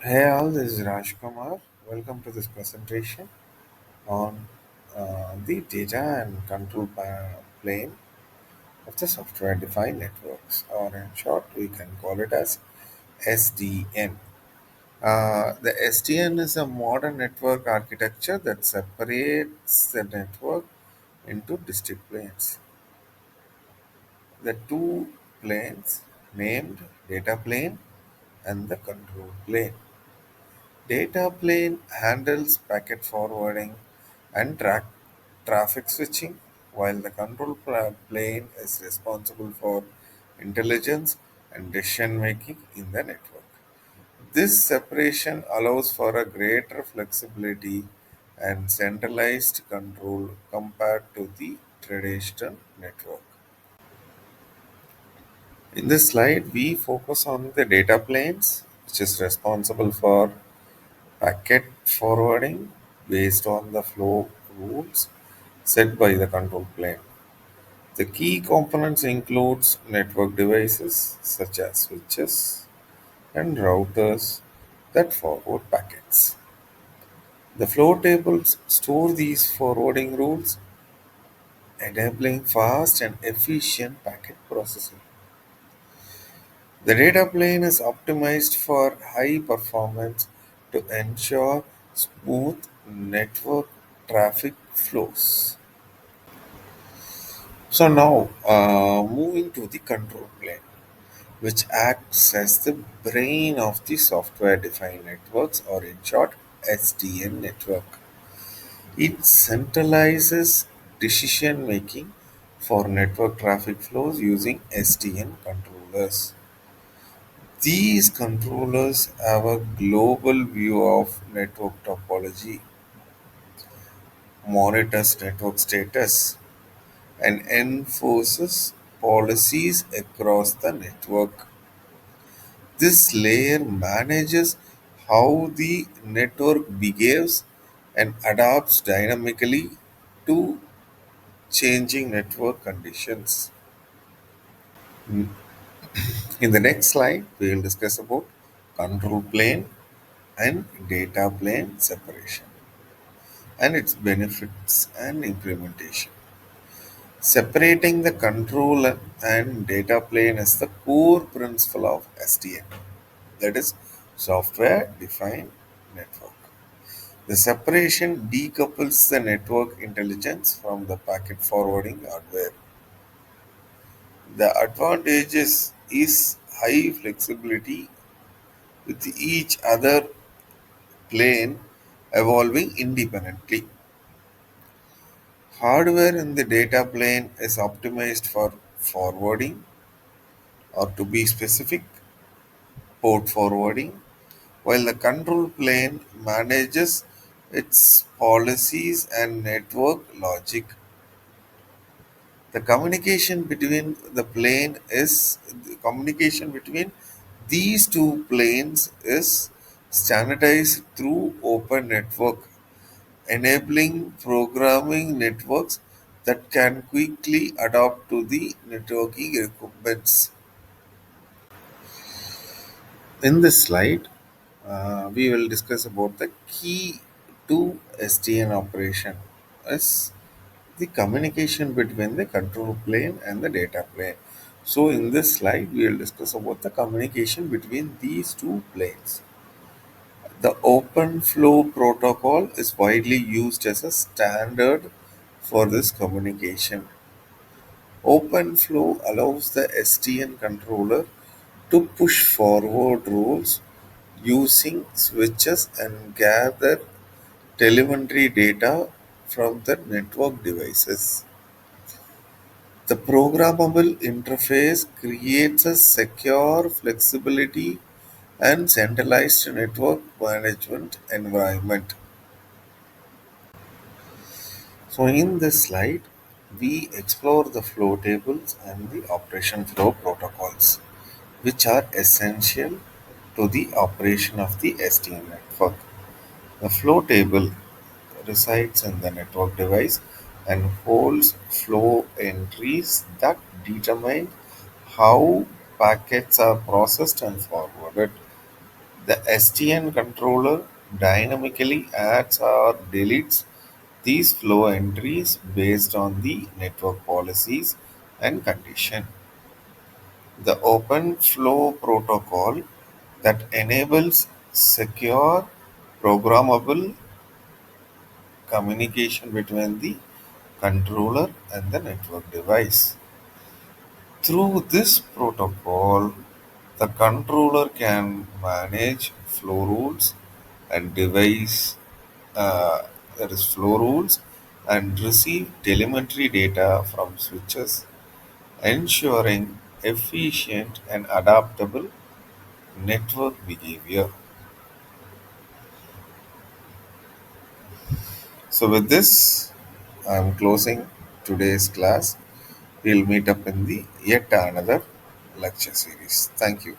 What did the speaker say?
Hey all, this is Raj Kumar. Welcome to this presentation on the data and plane of the software-defined networks, or in short, we can call it as SDN. The SDN is a modern network architecture that separates the network into distinct planes. The two planes named data plane and the control plane. Data plane handles packet forwarding and traffic switching, while the plane is responsible for intelligence and decision making in the network. This separation allows for a greater flexibility and centralized control compared to the traditional network. In this slide, we focus on the data planes, which is responsible for packet forwarding based on the flow rules set by the control plane. The key components includes network devices such as switches and routers that forward packets. The flow tables store these forwarding rules, enabling fast and efficient packet processing. The data plane is optimized for high performance to ensure smooth network traffic flows. So now, moving to the control plane, which acts as the brain of the software-defined networks, or in short, SDN network. It centralizes decision making for network traffic flows using SDN controllers. These controllers have a global view of network topology, monitors network status, and enforces policies across the network. This layer manages how the network behaves and adapts dynamically to changing network conditions. In the next slide, we will discuss about control plane and data plane separation and its benefits and implementation. Separating the control and data plane is the core principle of SDN, that is, software defined network. The separation decouples the network intelligence from the packet forwarding hardware. The advantages is high flexibility with each other plane evolving independently. Hardware in the data plane is optimized for forwarding, or to be specific, port forwarding, while the control plane manages its policies and network logic. The communication between these two planes is standardized through open network, enabling programming networks that can quickly adapt to the networking requirements. In this slide, we will discuss about the key to SDN operation as the communication between the control plane and the data plane. So in this slide, we will discuss about the communication between these two planes. The OpenFlow protocol is widely used as a standard for this communication. OpenFlow allows the SDN controller to push forward rules using switches and gather telemetry data from the network devices. The programmable interface creates a secure flexibility and centralized network management environment. So in this slide, we explore the flow tables and the operation flow protocols, which are essential to the operation of the SDN network. The flow table resides in the network device and holds flow entries that determine how packets are processed and forwarded. The SDN controller dynamically adds or deletes these flow entries based on the network policies and condition. The OpenFlow protocol that enables secure programmable communication between the controller and the network device. Through this protocol, the controller can manage flow rules and device that is flow rules and receive telemetry data from switches, ensuring efficient and adaptable network behavior. So, with this, I'm closing today's class. We'll meet up in the yet another lecture series. Thank you.